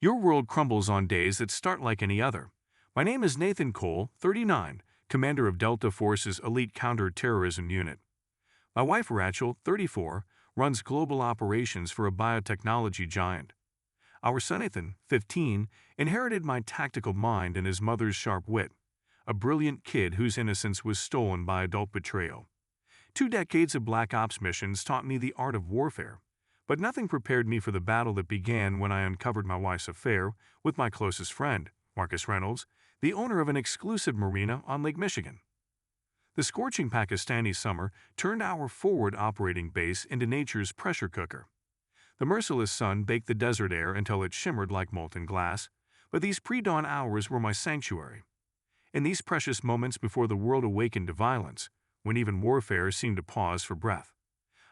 Your world crumbles on days that start like any other. My name is Nathan Cole, 39, commander of Delta Force's Elite Counter-Terrorism Unit. My wife Rachel, 34, runs global operations for a biotechnology giant. Our son Ethan, 15, inherited my tactical mind and his mother's sharp wit, a brilliant kid whose innocence was stolen by adult betrayal. 2 decades of Black Ops missions taught me the art of warfare, but nothing prepared me for the battle that began when I uncovered my wife's affair with my closest friend, Marcus Reynolds, the owner of an exclusive marina on Lake Michigan. The scorching Pakistani summer turned our forward operating base into nature's pressure cooker. The merciless sun baked the desert air until it shimmered like molten glass, but these pre-dawn hours were my sanctuary. In these precious moments before the world awakened to violence, when even warfare seemed to pause for breath,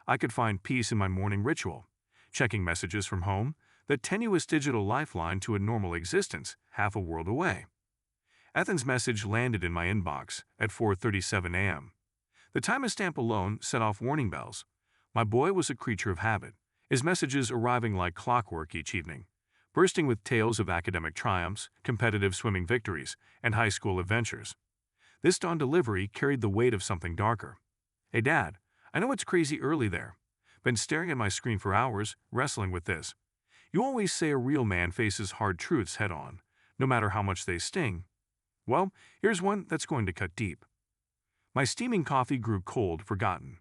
I could find peace in my morning ritual, checking messages from home, the tenuous digital lifeline to a normal existence half a world away. Ethan's message landed in my inbox at 4:37 a.m. The timestamp alone set off warning bells. My boy was a creature of habit, his messages arriving like clockwork each evening, bursting with tales of academic triumphs, competitive swimming victories, and high school adventures. This dawn delivery carried the weight of something darker. "Hey Dad, I know it's crazy early there. Been staring at my screen for hours, wrestling with this. You always say a real man faces hard truths head on, no matter how much they sting. Well, here's one that's going to cut deep." My steaming coffee grew cold, forgotten.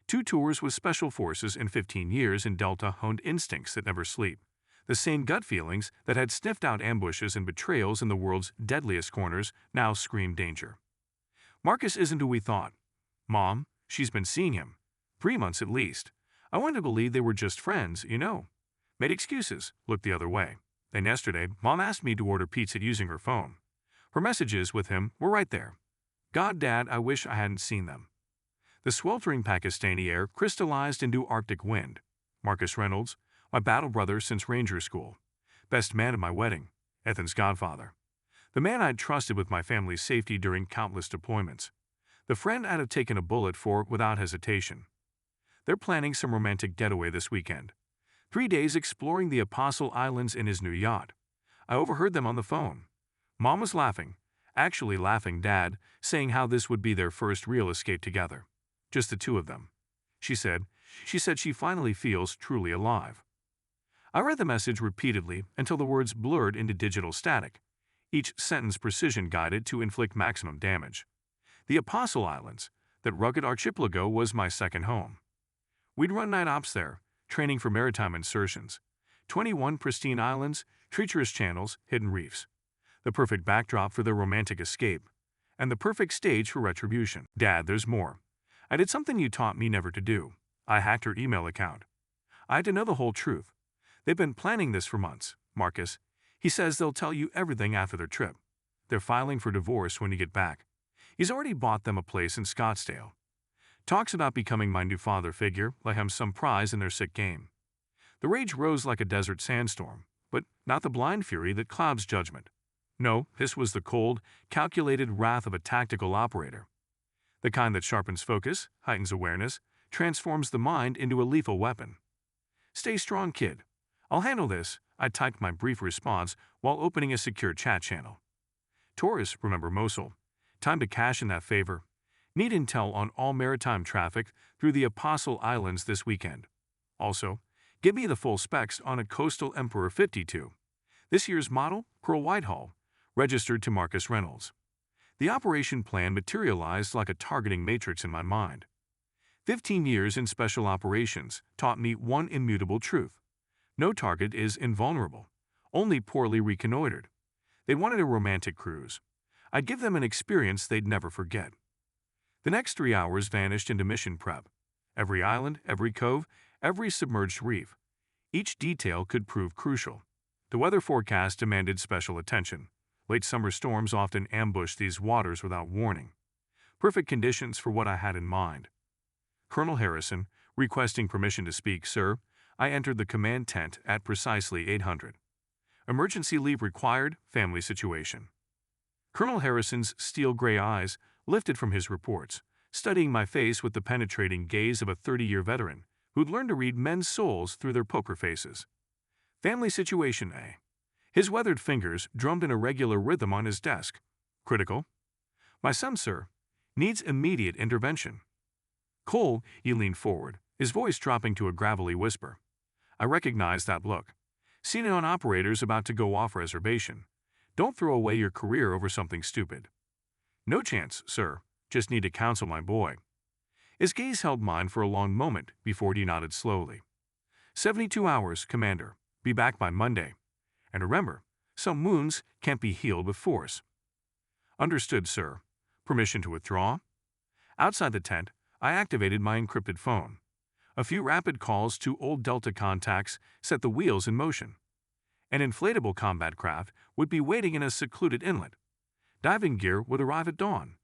2 tours with Special Forces in 15 years in Delta honed instincts that never sleep. The same gut feelings that had sniffed out ambushes and betrayals in the world's deadliest corners now screamed danger. "Marcus isn't who we thought. Mom, she's been seeing him. 3 months at least. I wanted to believe they were just friends, you know. Made excuses, looked the other way. Then yesterday, Mom asked me to order pizza using her phone. Her messages with him were right there. God, Dad, I wish I hadn't seen them." The sweltering Pakistani air crystallized into Arctic wind. Marcus Reynolds, my battle brother since Ranger School. Best man at my wedding, Ethan's godfather. The man I'd trusted with my family's safety during countless deployments. The friend I'd have taken a bullet for without hesitation. They're planning some romantic getaway this weekend. 3 days exploring the Apostle Islands in his new yacht. I overheard them on the phone. Mom was laughing, actually laughing Dad, saying how this would be their first real escape together. Just the two of them. She said she finally feels truly alive. I read the message repeatedly until the words blurred into digital static, each sentence precision-guided to inflict maximum damage. The Apostle Islands, that rugged archipelago, was my second home. We'd run night ops there, training for maritime insertions. 21 pristine islands, treacherous channels, hidden reefs. The perfect backdrop for their romantic escape, and the perfect stage for retribution. Dad, there's more. I did something you taught me never to do. I hacked her email account. I had to know the whole truth. They've been planning this for months, Marcus. He says they'll tell you everything after their trip. They're filing for divorce when you get back. He's already bought them a place in Scottsdale. Talks about becoming my new father figure like I'm some prize in their sick game. The rage rose like a desert sandstorm, but not the blind fury that clouds judgment. No, this was the cold, calculated wrath of a tactical operator. The kind that sharpens focus, heightens awareness, transforms the mind into a lethal weapon. "Stay strong, kid. I'll handle this," I typed my brief response while opening a secure chat channel. "Taurus, remember Mosul. Time to cash in that favor. Need intel on all maritime traffic through the Apostle Islands this weekend. Also, give me the full specs on a Coastal Emperor 52. This year's model, Pearl Whitehall, registered to Marcus Reynolds." The operation plan materialized like a targeting matrix in my mind. 15 years in special operations taught me one immutable truth. No target is invulnerable, only poorly reconnoitered. They wanted a romantic cruise. I'd give them an experience they'd never forget. The next 3 hours vanished into mission prep. Every island, every cove, every submerged reef. Each detail could prove crucial. The weather forecast demanded special attention. Late summer storms often ambushed these waters without warning. Perfect conditions for what I had in mind. Colonel Harrison, requesting permission to speak, sir. I entered the command tent at precisely 800. Emergency leave required, family situation. Colonel Harrison's steel-gray eyes lifted from his reports, studying my face with the penetrating gaze of a 30-year veteran who'd learned to read men's souls through their poker faces. Family situation, eh? His weathered fingers drummed in a regular rhythm on his desk. Critical? My son, sir, needs immediate intervention. Cole, he leaned forward, his voice dropping to a gravelly whisper. I recognized that look. Seen it on operators about to go off reservation. Don't throw away your career over something stupid. No chance, sir. Just need to counsel my boy. His gaze held mine for a long moment before he nodded slowly. 72 hours, Commander. Be back by Monday. And remember, some wounds can't be healed with force. Understood, sir. Permission to withdraw? Outside the tent, I activated my encrypted phone. A few rapid calls to old Delta contacts set the wheels in motion. An inflatable combat craft would be waiting in a secluded inlet. Diving gear would arrive at dawn.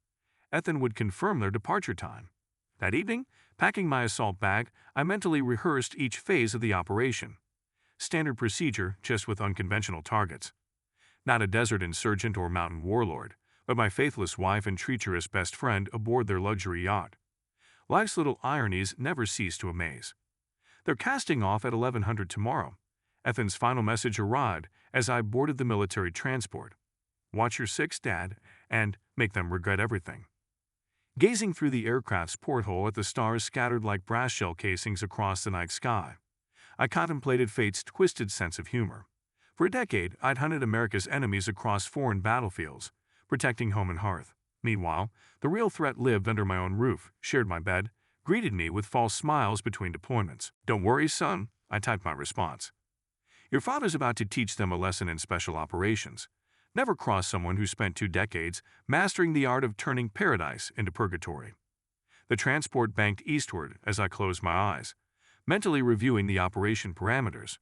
Ethan would confirm their departure time. That evening, packing my assault bag, I mentally rehearsed each phase of the operation. Standard procedure, just with unconventional targets. Not a desert insurgent or mountain warlord, but my faithless wife and treacherous best friend aboard their luxury yacht. Life's little ironies never cease to amaze. They're casting off at 1100 tomorrow. Ethan's final message arrived as I boarded the military transport. Watch your six, Dad, and make them regret everything. Gazing through the aircraft's porthole at the stars scattered like brass shell casings across the night sky, I contemplated fate's twisted sense of humor. For a decade, I'd hunted America's enemies across foreign battlefields, protecting home and hearth. Meanwhile, the real threat lived under my own roof, shared my bed, greeted me with false smiles between deployments. Don't worry, son, I typed my response. Your father's about to teach them a lesson in special operations. Never cross someone who spent 2 decades mastering the art of turning paradise into purgatory. The transport banked eastward as I closed my eyes, mentally reviewing the operation parameters.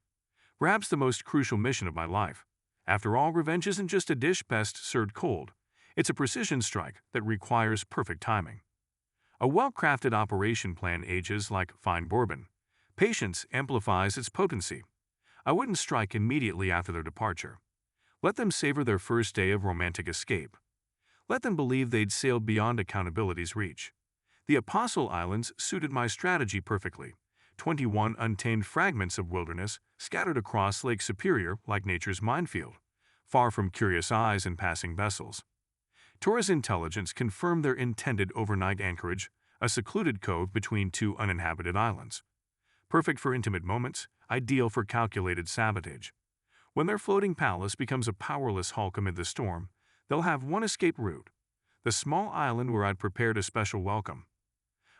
Perhaps the most crucial mission of my life. After all, revenge isn't just a dish best served cold. It's a precision strike that requires perfect timing. A well-crafted operation plan ages like fine bourbon. Patience amplifies its potency. I wouldn't strike immediately after their departure. Let them savor their first day of romantic escape. Let them believe they'd sailed beyond accountability's reach. The Apostle Islands suited my strategy perfectly. 21 untamed fragments of wilderness scattered across Lake Superior like nature's minefield, far from curious eyes and passing vessels. Torres intelligence confirmed their intended overnight anchorage, a secluded cove between 2 uninhabited islands. Perfect for intimate moments, ideal for calculated sabotage. When their floating palace becomes a powerless hulk amid the storm, they'll have one escape route, the small island where I'd prepared a special welcome.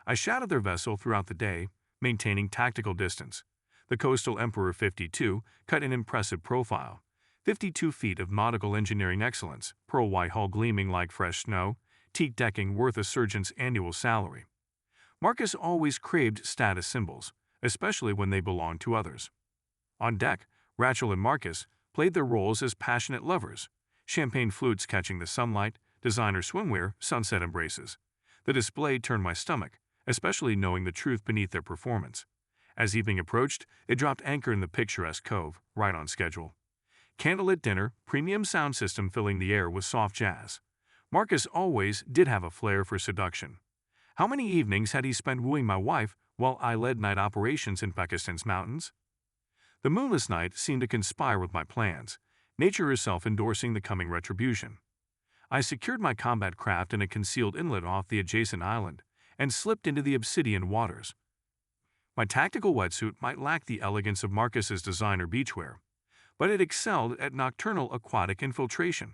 I shadowed their vessel throughout the day, maintaining tactical distance. The Coastal Emperor 52 cut an impressive profile. 52 feet of nautical engineering excellence, pearl white hull gleaming like fresh snow, teak decking worth a surgeon's annual salary. Marcus always craved status symbols, especially when they belonged to others. On deck, Rachel and Marcus played their roles as passionate lovers, champagne flutes catching the sunlight, designer swimwear, sunset embraces. The display turned my stomach, especially knowing the truth beneath their performance. As evening approached, they dropped anchor in the picturesque cove, right on schedule. Candlelit dinner, premium sound system filling the air with soft jazz. Marcus always did have a flair for seduction. How many evenings had he spent wooing my wife while I led night operations in Pakistan's mountains? The moonless night seemed to conspire with my plans, nature herself endorsing the coming retribution. I secured my combat craft in a concealed inlet off the adjacent island and slipped into the obsidian waters. My tactical wetsuit might lack the elegance of Marcus's designer beachwear, but it excelled at nocturnal aquatic infiltration.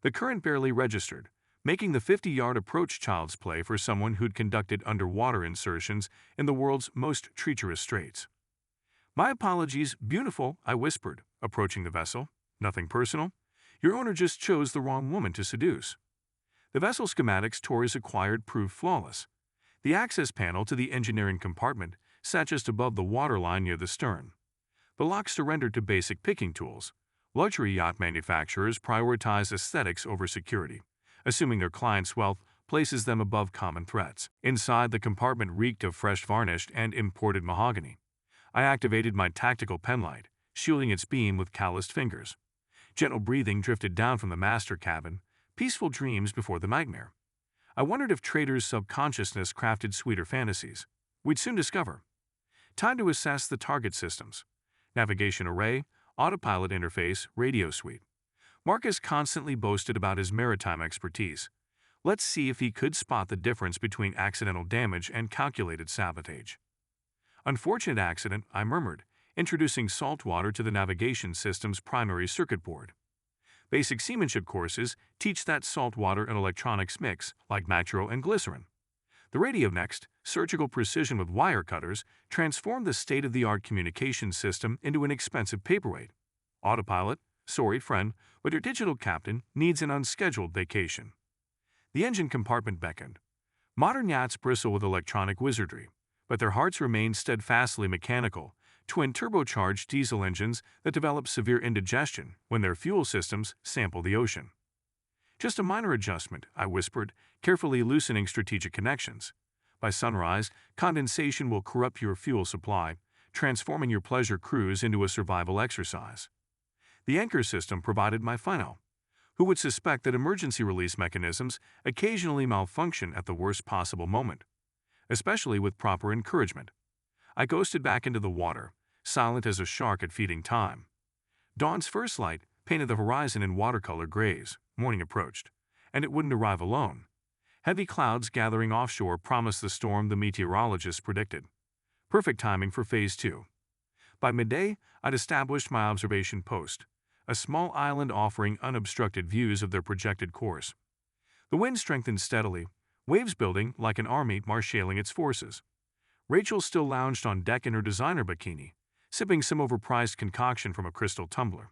The current barely registered, making the 50-yard approach child's play for someone who'd conducted underwater insertions in the world's most treacherous straits. My apologies, beautiful, I whispered, approaching the vessel. Nothing personal. Your owner just chose the wrong woman to seduce. The vessel schematics Torres acquired proved flawless. The access panel to the engineering compartment sat just above the waterline near the stern. The lock surrendered to basic picking tools. Luxury yacht manufacturers prioritize aesthetics over security, assuming their clients' wealth places them above common threats. Inside, the compartment reeked of fresh varnished and imported mahogany. I activated my tactical penlight, shielding its beam with calloused fingers. Gentle breathing drifted down from the master cabin, peaceful dreams before the nightmare. I wondered if Trader's subconsciousness crafted sweeter fantasies. We'd soon discover. Time to assess the target systems. Navigation array, Autopilot interface, radio suite. Marcus constantly boasted about his maritime expertise. Let's see if he could spot the difference between accidental damage and calculated sabotage. Unfortunate accident, I murmured, introducing salt water to the navigation system's primary circuit board. Basic seamanship courses teach that salt water and electronics mix, like nitro and glycerin. The radio next, surgical precision with wire cutters, transformed the state-of-the-art communication system into an expensive paperweight. Autopilot, sorry friend, but your digital captain needs an unscheduled vacation. The engine compartment beckoned. Modern yachts bristle with electronic wizardry, but their hearts remain steadfastly mechanical, twin turbocharged diesel engines that develop severe indigestion when their fuel systems sample the ocean. Just a minor adjustment, I whispered, carefully loosening strategic connections. By sunrise, condensation will corrupt your fuel supply, transforming your pleasure cruise into a survival exercise. The anchor system provided my final. Who would suspect that emergency release mechanisms occasionally malfunction at the worst possible moment, especially with proper encouragement? I ghosted back into the water, silent as a shark at feeding time. Dawn's first light painted the horizon in watercolor grays. Morning approached, and it wouldn't arrive alone. Heavy clouds gathering offshore promised the storm the meteorologists predicted. Perfect timing for Phase 2. By midday, I'd established my observation post, a small island offering unobstructed views of their projected course. The wind strengthened steadily, waves building like an army marshaling its forces. Rachel still lounged on deck in her designer bikini, sipping some overpriced concoction from a crystal tumbler.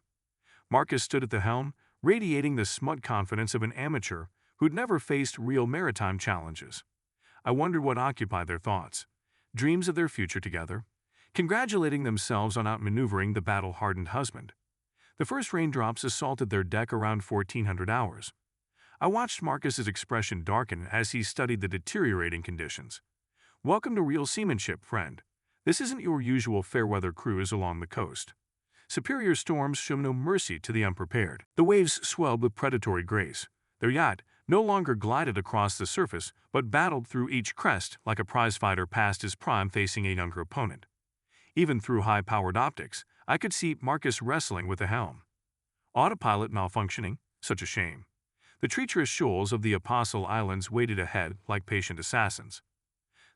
Marcus stood at the helm, radiating the smug confidence of an amateur who'd never faced real maritime challenges. I wondered what occupied their thoughts. Dreams of their future together, congratulating themselves on outmaneuvering the battle-hardened husband. The first raindrops assaulted their deck around 1400 hours. I watched Marcus's expression darken as he studied the deteriorating conditions. Welcome to real seamanship, friend. This isn't your usual fair-weather cruise along the coast. Superior storms show no mercy to the unprepared. The waves swelled with predatory grace. Their yacht no longer glided across the surface, but battled through each crest like a prizefighter past his prime facing a younger opponent. Even through high-powered optics, I could see Marcus wrestling with the helm. Autopilot malfunctioning, such a shame. The treacherous shoals of the Apostle Islands waited ahead like patient assassins.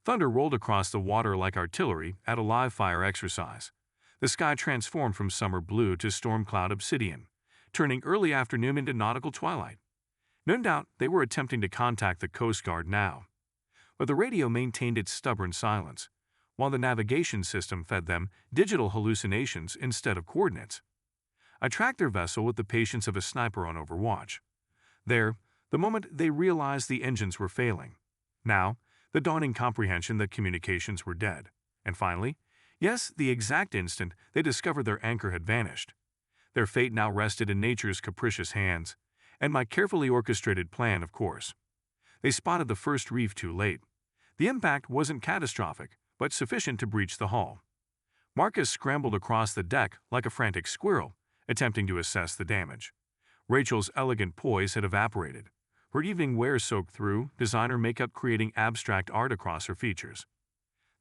Thunder rolled across the water like artillery at a live-fire exercise. The sky transformed from summer blue to storm cloud obsidian, turning early afternoon into nautical twilight. No doubt they were attempting to contact the Coast Guard now, but the radio maintained its stubborn silence, while the navigation system fed them digital hallucinations instead of coordinates. I tracked their vessel with the patience of a sniper on overwatch. There, the moment they realized the engines were failing. Now, the dawning comprehension that communications were dead. And finally, yes, the exact instant they discovered their anchor had vanished. Their fate now rested in nature's capricious hands, and my carefully orchestrated plan, of course. They spotted the first reef too late. The impact wasn't catastrophic, but sufficient to breach the hull. Marcus scrambled across the deck like a frantic squirrel, attempting to assess the damage. Rachel's elegant poise had evaporated, her evening wear soaked through, designer makeup creating abstract art across her features.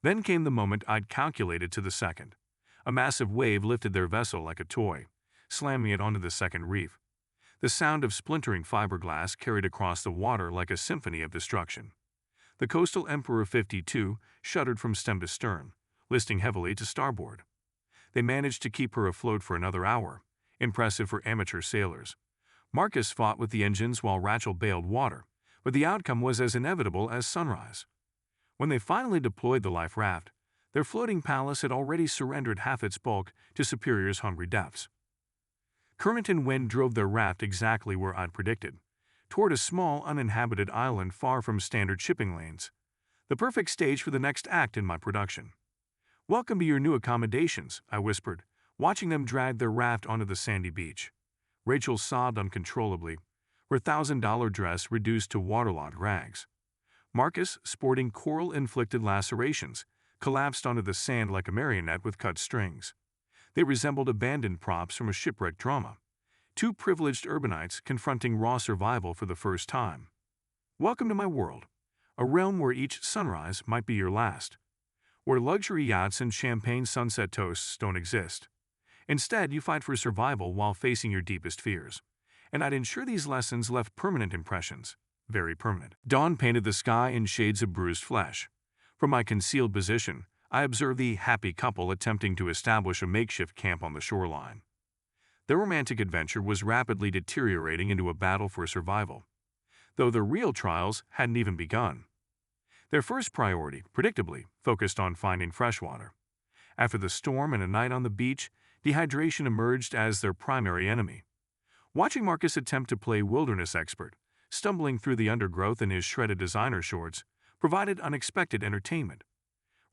Then came the moment I'd calculated to the second. A massive wave lifted their vessel like a toy, slamming it onto the second reef. The sound of splintering fiberglass carried across the water like a symphony of destruction. The Coastal Emperor 52 shuddered from stem to stern, listing heavily to starboard. They managed to keep her afloat for another hour, impressive for amateur sailors. Marcus fought with the engines while Rachel bailed water, but the outcome was as inevitable as sunrise. When they finally deployed the life raft, their floating palace had already surrendered half its bulk to Superior's hungry depths. Current and wind drove their raft exactly where I'd predicted, toward a small, uninhabited island far from standard shipping lanes, the perfect stage for the next act in my production. "Welcome to your new accommodations," I whispered, watching them drag their raft onto the sandy beach. Rachel sobbed uncontrollably, her $1,000 dress reduced to waterlogged rags. Marcus, sporting coral-inflicted lacerations, collapsed onto the sand like a marionette with cut strings. They resembled abandoned props from a shipwreck drama, two privileged urbanites confronting raw survival for the first time. Welcome to my world, a realm where each sunrise might be your last, where luxury yachts and champagne sunset toasts don't exist, Instead, you fight for survival while facing your deepest fears. And I'd ensure these lessons left permanent impressions. Very permanent. Dawn painted the sky in shades of bruised flesh. From my concealed position, I observed the happy couple attempting to establish a makeshift camp on the shoreline. Their romantic adventure was rapidly deteriorating into a battle for survival, though their real trials hadn't even begun. Their first priority, predictably, focused on finding fresh water. After the storm and a night on the beach, dehydration emerged as their primary enemy. Watching Marcus attempt to play wilderness expert, stumbling through the undergrowth in his shredded designer shorts, provided unexpected entertainment.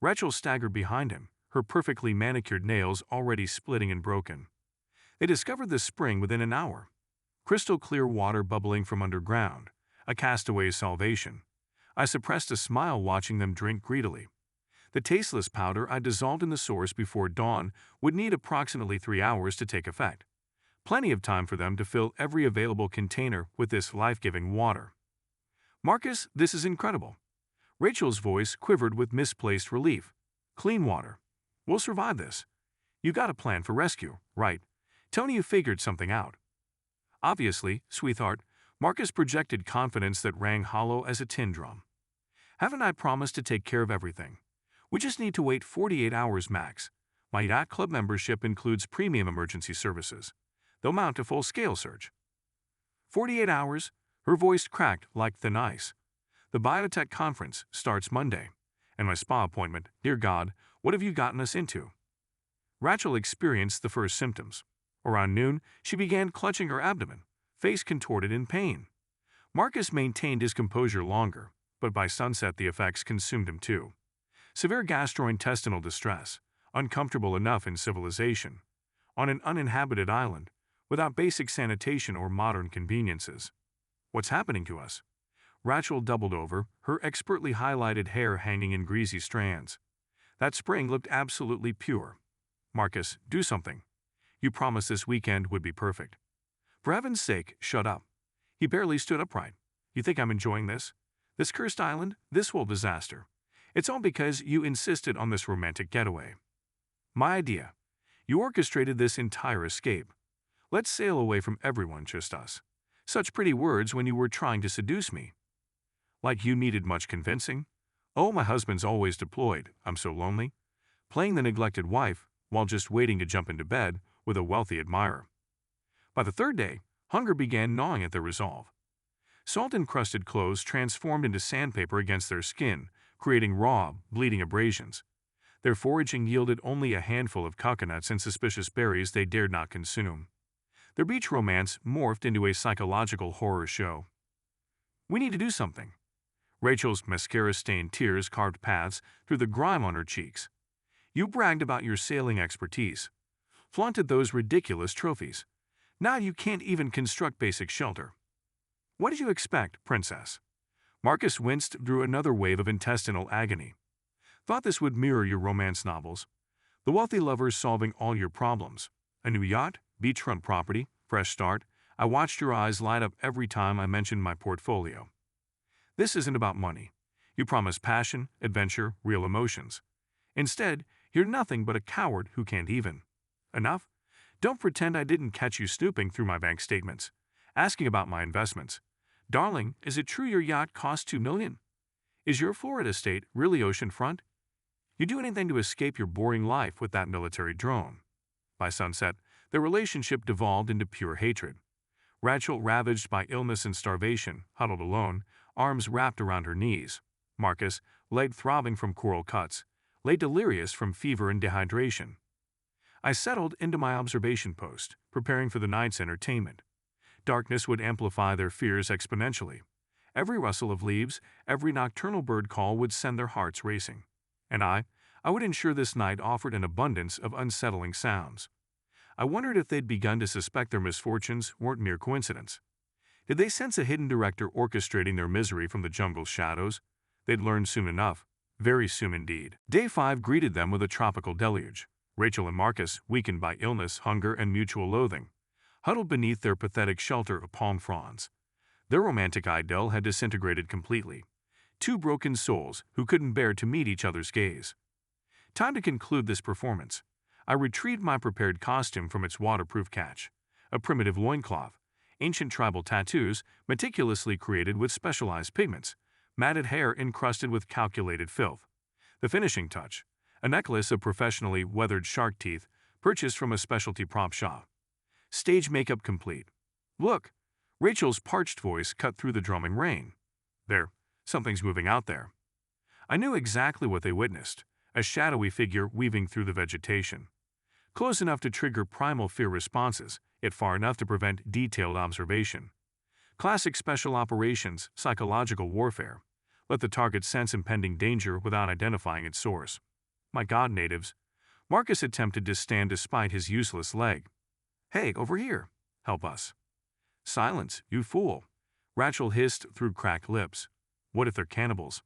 Rachel staggered behind him, her perfectly manicured nails already splitting and broken. They discovered the spring within an hour. Crystal clear water bubbling from underground, a castaway's salvation. I suppressed a smile watching them drink greedily. The tasteless powder I dissolved in the source before dawn would need approximately 3 hours to take effect. Plenty of time for them to fill every available container with this life-giving water. Marcus, this is incredible. Rachel's voice quivered with misplaced relief. Clean water. We'll survive this. You got a plan for rescue, right? Tell me you figured something out. Obviously, sweetheart, Marcus projected confidence that rang hollow as a tin drum. Haven't I promised to take care of everything? We just need to wait 48 hours max. My yacht club membership includes premium emergency services. They'll mount a full-scale search. 48 hours? Her voice cracked like thin ice. The biotech conference starts Monday, and my spa appointment, dear God, what have you gotten us into? Rachel experienced the first symptoms. Around noon, she began clutching her abdomen, face contorted in pain. Marcus maintained his composure longer, but by sunset the effects consumed him too. Severe gastrointestinal distress, uncomfortable enough in civilization, on an uninhabited island, without basic sanitation or modern conveniences. What's happening to us? Rachel doubled over, her expertly highlighted hair hanging in greasy strands. That spring looked absolutely pure. Marcus, do something. You promised this weekend would be perfect. For heaven's sake, shut up. He barely stood upright. You think I'm enjoying this? This cursed island? This whole disaster. It's all because you insisted on this romantic getaway. My idea. You orchestrated this entire escape. Let's sail away from everyone, just us. Such pretty words when you were trying to seduce me. Like you needed much convincing? Oh, my husband's always deployed. I'm so lonely. Playing the neglected wife while just waiting to jump into bed with a wealthy admirer. By the third day, hunger began gnawing at their resolve. Salt-encrusted clothes transformed into sandpaper against their skin, creating raw, bleeding abrasions. Their foraging yielded only a handful of coconuts and suspicious berries they dared not consume. Their beach romance morphed into a psychological horror show. We need to do something. Rachel's mascara-stained tears carved paths through the grime on her cheeks. You bragged about your sailing expertise, flaunted those ridiculous trophies. Now you can't even construct basic shelter. What did you expect, princess? Marcus winced through another wave of intestinal agony. Thought this would mirror your romance novels. The wealthy lovers solving all your problems. A new yacht, beachfront property, fresh start. I watched your eyes light up every time I mentioned my portfolio. This isn't about money. You promised passion, adventure, real emotions. Instead, you're nothing but a coward who can't even. Enough? Don't pretend I didn't catch you snooping through my bank statements, asking about my investments. Darling, is it true your yacht cost $2 million? Is your Florida estate really oceanfront? You do anything to escape your boring life with that military drone. By sunset, their relationship devolved into pure hatred. Rachel, ravaged by illness and starvation, huddled alone, arms wrapped around her knees. Marcus, leg throbbing from coral cuts, lay delirious from fever and dehydration. I settled into my observation post, preparing for the night's entertainment. Darkness would amplify their fears exponentially. Every rustle of leaves, every nocturnal bird call would send their hearts racing. And I would ensure this night offered an abundance of unsettling sounds. I wondered if they'd begun to suspect their misfortunes weren't mere coincidence. Did they sense a hidden director orchestrating their misery from the jungle's shadows? They'd learn soon enough, very soon indeed. Day 5 greeted them with a tropical deluge. Rachel and Marcus, weakened by illness, hunger, and mutual loathing, huddled beneath their pathetic shelter of palm fronds. Their romantic idyll had disintegrated completely. Two broken souls who couldn't bear to meet each other's gaze. Time to conclude this performance. I retrieved my prepared costume from its waterproof catch, a primitive loincloth, ancient tribal tattoos meticulously created with specialized pigments, matted hair encrusted with calculated filth. The finishing touch, a necklace of professionally weathered shark teeth purchased from a specialty prop shop. Stage makeup complete. Look! Rachel's parched voice cut through the drumming rain. There, something's moving out there. I knew exactly what they witnessed, a shadowy figure weaving through the vegetation. Close enough to trigger primal fear responses, yet far enough to prevent detailed observation. Classic special operations, psychological warfare. Let the target sense impending danger without identifying its source. My God, natives. Marcus attempted to stand despite his useless leg. Hey, over here. Help us. Silence, you fool. Rachel hissed through cracked lips. What if they're cannibals?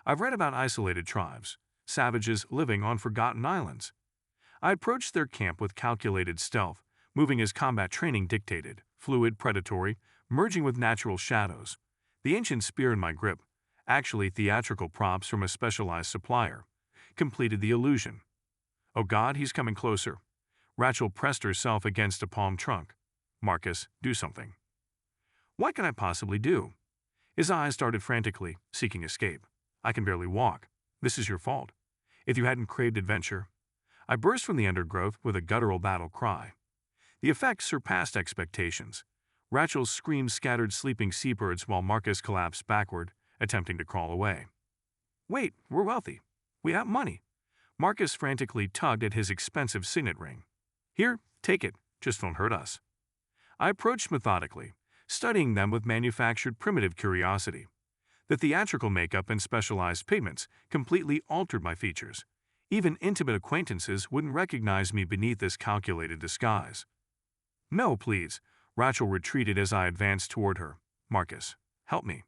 I've read about isolated tribes, savages living on forgotten islands. I approached their camp with calculated stealth, moving as combat training dictated, fluid, predatory, merging with natural shadows. The ancient spear in my grip, actually theatrical props from a specialized supplier, completed the illusion. Oh God, he's coming closer. Rachel pressed herself against a palm trunk. Marcus, do something. What can I possibly do? His eyes darted frantically, seeking escape. I can barely walk. This is your fault. If you hadn't craved adventure. I burst from the undergrowth with a guttural battle cry. The effect surpassed expectations. Rachel's screams scattered sleeping seabirds while Marcus collapsed backward, attempting to crawl away. Wait, we're wealthy. We have money. Marcus frantically tugged at his expensive signet ring. Here, take it. Just don't hurt us. I approached methodically, studying them with manufactured primitive curiosity. The theatrical makeup and specialized pigments completely altered my features. Even intimate acquaintances wouldn't recognize me beneath this calculated disguise. No, please. Rachel retreated as I advanced toward her. Marcus, help me.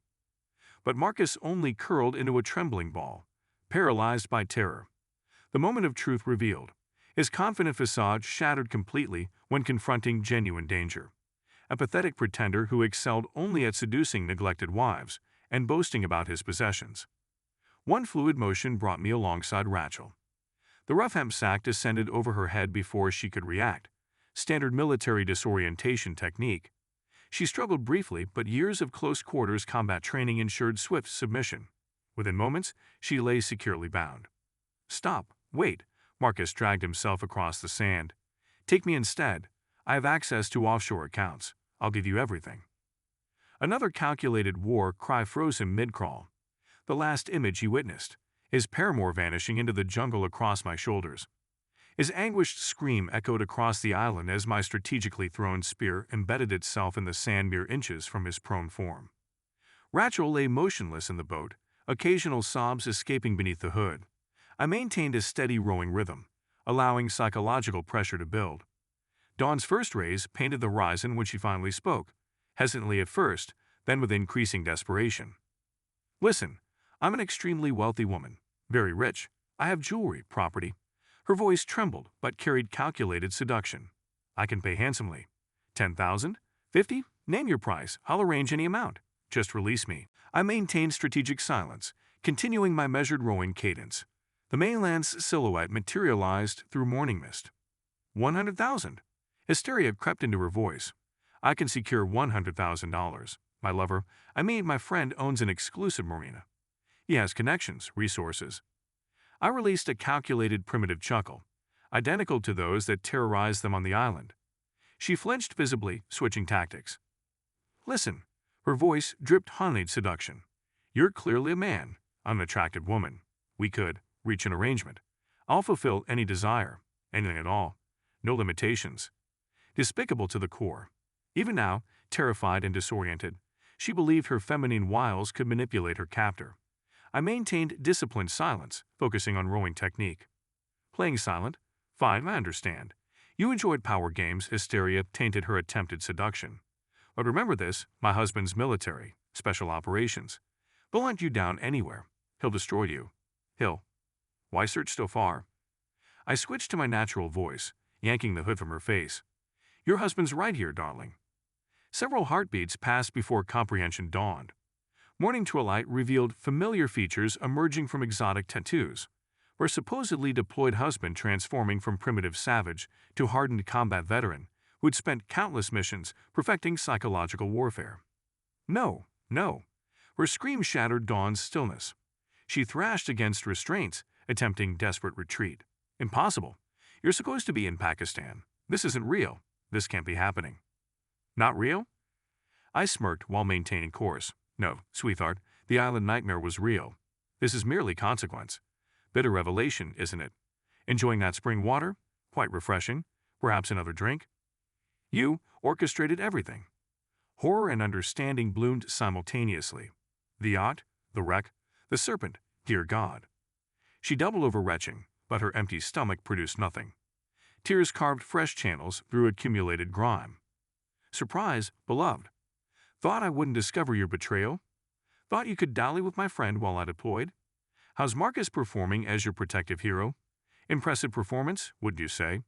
But Marcus only curled into a trembling ball, paralyzed by terror. The moment of truth revealed. His confident facade shattered completely when confronting genuine danger. A pathetic pretender who excelled only at seducing neglected wives and boasting about his possessions. One fluid motion brought me alongside Rachel. The rough hemp sack descended over her head before she could react. Standard military disorientation technique. She struggled briefly, but years of close-quarters combat training ensured swift submission. Within moments, she lay securely bound. Stop. Wait. Marcus dragged himself across the sand. Take me instead. I have access to offshore accounts. I'll give you everything. Another calculated war cry froze him mid-crawl. The last image he witnessed, his paramour vanishing into the jungle across my shoulders. His anguished scream echoed across the island as my strategically thrown spear embedded itself in the sand mere inches from his prone form. Rachel lay motionless in the boat, occasional sobs escaping beneath the hood. I maintained a steady rowing rhythm, allowing psychological pressure to build. Dawn's first rays painted the horizon when she finally spoke, hesitantly at first, then with increasing desperation. Listen, I'm an extremely wealthy woman, very rich. I have jewelry, property. Her voice trembled but carried calculated seduction. I can pay handsomely. 10,000? 50? Name your price. I'll arrange any amount. Just release me. I maintained strategic silence, continuing my measured rowing cadence. The mainland's silhouette materialized through morning mist. 100,000. Hysteria crept into her voice. I can secure $100,000. My lover, my friend owns an exclusive marina. He has connections, resources. I released a calculated primitive chuckle, identical to those that terrorized them on the island. She flinched visibly, switching tactics. Listen. Her voice dripped honeyed seduction. You're clearly a man. I'm an attractive woman. We could reach an arrangement. I'll fulfill any desire, anything at all. No limitations. Despicable to the core. Even now, terrified and disoriented, she believed her feminine wiles could manipulate her captor. I maintained disciplined silence, focusing on rowing technique. Playing silent? Fine, I understand. You enjoyed power games, hysteria tainted her attempted seduction. But remember this, my husband's military, special operations. He'll hunt you down anywhere. He'll destroy you. Why search so far? I switched to my natural voice, yanking the hood from her face. Your husband's right here, darling. Several heartbeats passed before comprehension dawned. Morning twilight revealed familiar features emerging from exotic tattoos. Her supposedly deployed husband transforming from primitive savage to hardened combat veteran who'd spent countless missions perfecting psychological warfare. No, no. Her scream shattered Dawn's stillness. She thrashed against restraints, attempting desperate retreat. Impossible. You're supposed to be in Pakistan. This isn't real. This can't be happening. Not real? I smirked while maintaining course. No, sweetheart, the island nightmare was real. This is merely consequence. Bitter revelation, isn't it? Enjoying that spring water? Quite refreshing. Perhaps another drink? You orchestrated everything. Horror and understanding bloomed simultaneously. The yacht, the wreck, the serpent, dear God. She doubled over retching, but her empty stomach produced nothing. Tears carved fresh channels through accumulated grime. Surprise, beloved. Thought I wouldn't discover your betrayal? Thought you could dally with my friend while I deployed? How's Marcus performing as your protective hero? Impressive performance, wouldn't you say?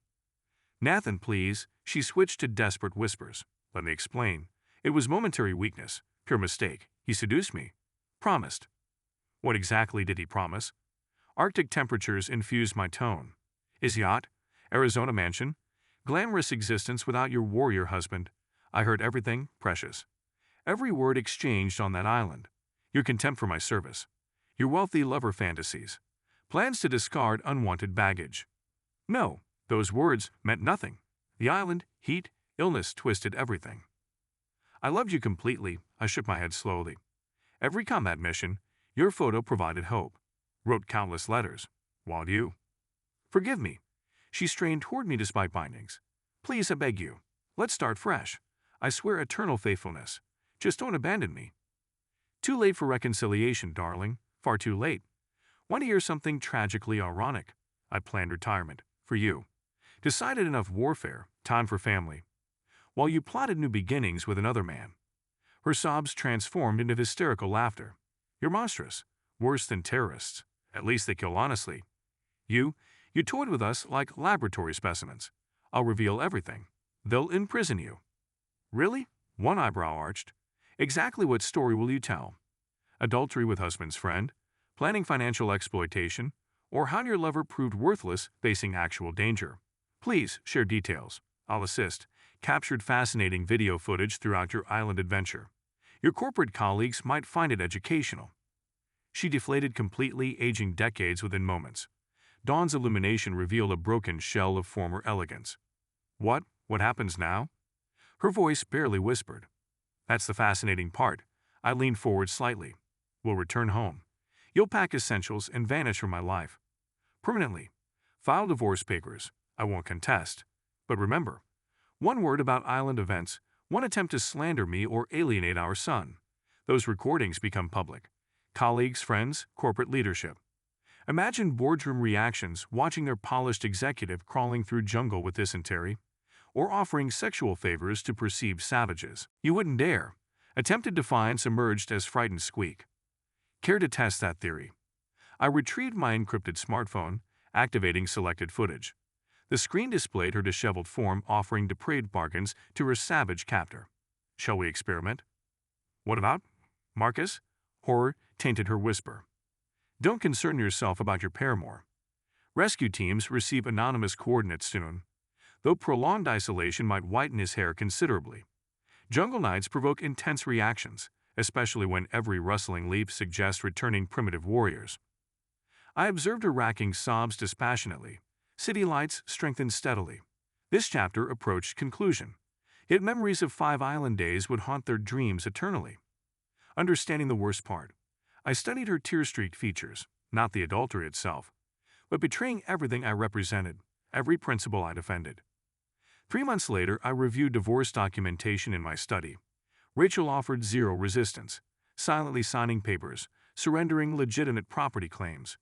Nathan, please. She switched to desperate whispers. Let me explain. It was momentary weakness, pure mistake. He seduced me. Promised. What exactly did he promise? Arctic temperatures infused my tone. His yacht? Arizona mansion? Glamorous existence without your warrior husband. I heard everything, precious. Every word exchanged on that island. Your contempt for my service. Your wealthy lover fantasies. Plans to discard unwanted baggage. No, those words meant nothing. The island, heat, illness twisted everything. I loved you completely, I shook my head slowly. Every combat mission, your photo provided hope. Wrote countless letters. While you. Forgive me. She strained toward me despite bindings. Please, I beg you. Let's start fresh. I swear eternal faithfulness. Just don't abandon me. Too late for reconciliation, darling. Far too late. Want to hear something tragically ironic? I planned retirement. For you. Decided enough warfare. Time for family. While you plotted new beginnings with another man. Her sobs transformed into hysterical laughter. You're monstrous. Worse than terrorists. At least they kill honestly. You toyed with us like laboratory specimens. I'll reveal everything. They'll imprison you. Really? One eyebrow arched. Exactly what story will you tell? Adultery with husband's friend? Planning financial exploitation? Or how your lover proved worthless facing actual danger? Please share details. I'll assist. Captured fascinating video footage throughout your island adventure. Your corporate colleagues might find it educational. She deflated completely, aging decades within moments. Dawn's illumination revealed a broken shell of former elegance. What happens now? Her voice barely whispered. That's the fascinating part. I leaned forward slightly. We'll return home. You'll pack essentials and vanish from my life. Permanently. File divorce papers. I won't contest. But remember, one word about island events, one attempt to slander me or alienate our son. Those recordings become public. Colleagues, friends, corporate leadership. Imagine boardroom reactions watching their polished executive crawling through jungle with dysentery, or offering sexual favors to perceived savages. You wouldn't dare. Attempted defiance emerged as frightened squeak. Care to test that theory? I retrieved my encrypted smartphone, activating selected footage. The screen displayed her disheveled form offering depraved bargains to her savage captor. Shall we experiment? What about? Marcus? Horror tainted her whisper. Don't concern yourself about your paramour. Rescue teams receive anonymous coordinates soon, though prolonged isolation might whiten his hair considerably. Jungle nights provoke intense reactions, especially when every rustling leaf suggests returning primitive warriors. I observed her racking sobs dispassionately. City lights strengthened steadily. This chapter approached conclusion. Yet memories of 5 island days would haunt their dreams eternally. Understanding the worst part, I studied her tear-streaked features, not the adultery itself, but betraying everything I represented, every principle I defended. 3 months later, I reviewed divorce documentation in my study. Rachel offered zero resistance, silently signing papers, surrendering legitimate property claims,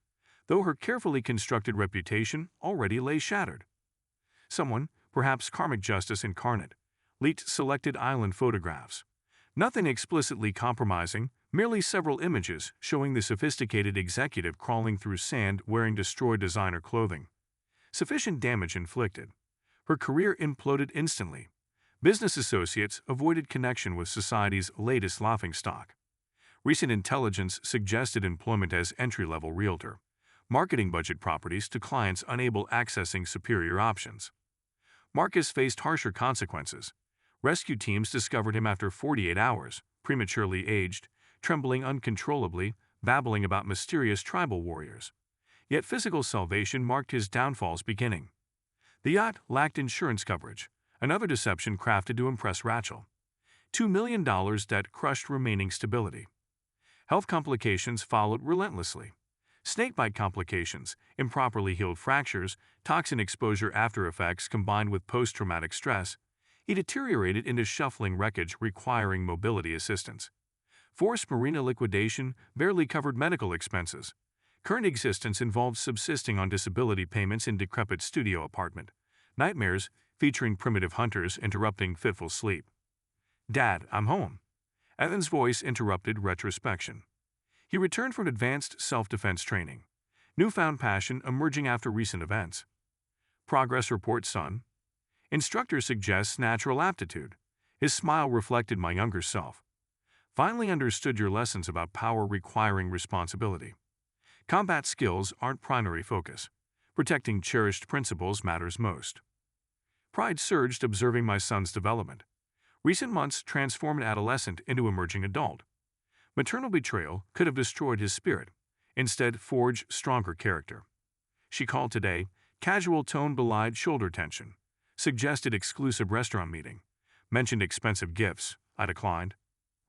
though her carefully constructed reputation already lay shattered. Someone, perhaps karmic justice incarnate, leaked selected island photographs. Nothing explicitly compromising, merely several images showing the sophisticated executive crawling through sand wearing destroyed designer clothing. Sufficient damage inflicted. Her career imploded instantly. Business associates avoided connection with society's latest laughingstock. Recent intelligence suggested employment as entry-level realtor. marketing budget properties to clients unable accessing superior options. Marcus faced harsher consequences. Rescue teams discovered him after 48 hours, prematurely aged, trembling uncontrollably, babbling about mysterious tribal warriors. Yet physical salvation marked his downfall's beginning. The yacht lacked insurance coverage, another deception crafted to impress Rachel. $2 million debt crushed remaining stability. Health complications followed relentlessly. Snakebite complications, improperly healed fractures, toxin exposure after effects combined with post-traumatic stress. He deteriorated into shuffling wreckage requiring mobility assistance. Forced marina liquidation barely covered medical expenses. Current existence involved subsisting on disability payments in decrepit studio apartment. Nightmares featuring primitive hunters interrupting fitful sleep. "Dad, I'm home." Ethan's voice interrupted retrospection. He returned from advanced self-defense training. Newfound passion emerging after recent events. Progress report, son. Instructor suggests natural aptitude. His smile reflected my younger self. Finally understood your lessons about power requiring responsibility. Combat skills aren't primary focus. Protecting cherished principles matters most. Pride surged observing my son's development. Recent months transformed adolescent into emerging adult. Maternal betrayal could have destroyed his spirit, instead forged stronger character. She called today, casual tone belied shoulder tension, suggested exclusive restaurant meeting, mentioned expensive gifts, I declined.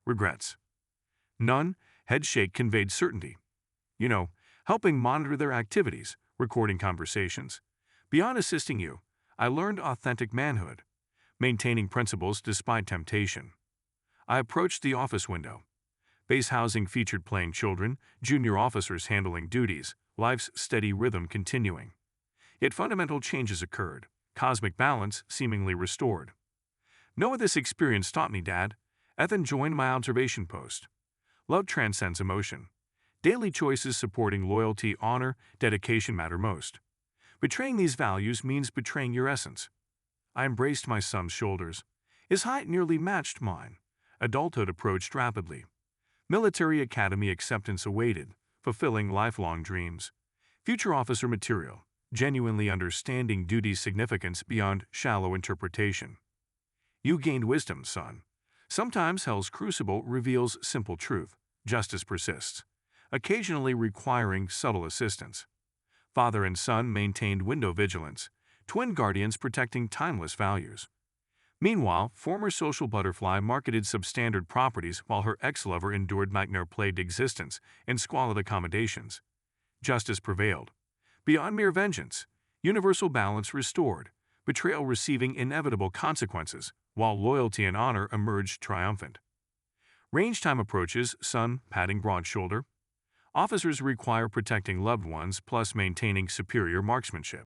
Regrets? None, head shake conveyed certainty. Helping monitor their activities, recording conversations. Beyond assisting you, I learned authentic manhood, maintaining principles despite temptation. I approached the office window. Base housing featured playing children, junior officers handling duties, life's steady rhythm continuing. Yet fundamental changes occurred, cosmic balance seemingly restored. Know what this experience taught me, Dad? Ethan joined my observation post. Love transcends emotion. Daily choices supporting loyalty, honor, dedication matter most. Betraying these values means betraying your essence. I embraced my son's shoulders. His height nearly matched mine. Adulthood approached rapidly. Military academy acceptance awaited, fulfilling lifelong dreams. Future officer material, genuinely understanding duty's significance beyond shallow interpretation. You gained wisdom, son. Sometimes hell's crucible reveals simple truth. Justice persists, occasionally requiring subtle assistance. Father and son maintained window vigilance, twin guardians protecting timeless values. Meanwhile, former social butterfly marketed substandard properties while her ex-lover endured nightmare-plagued existence in squalid accommodations. Justice prevailed. Beyond mere vengeance, universal balance restored, betrayal receiving inevitable consequences, while loyalty and honor emerged triumphant. Range time approaches, son patting broad shoulder. Officers require protecting loved ones plus maintaining superior marksmanship.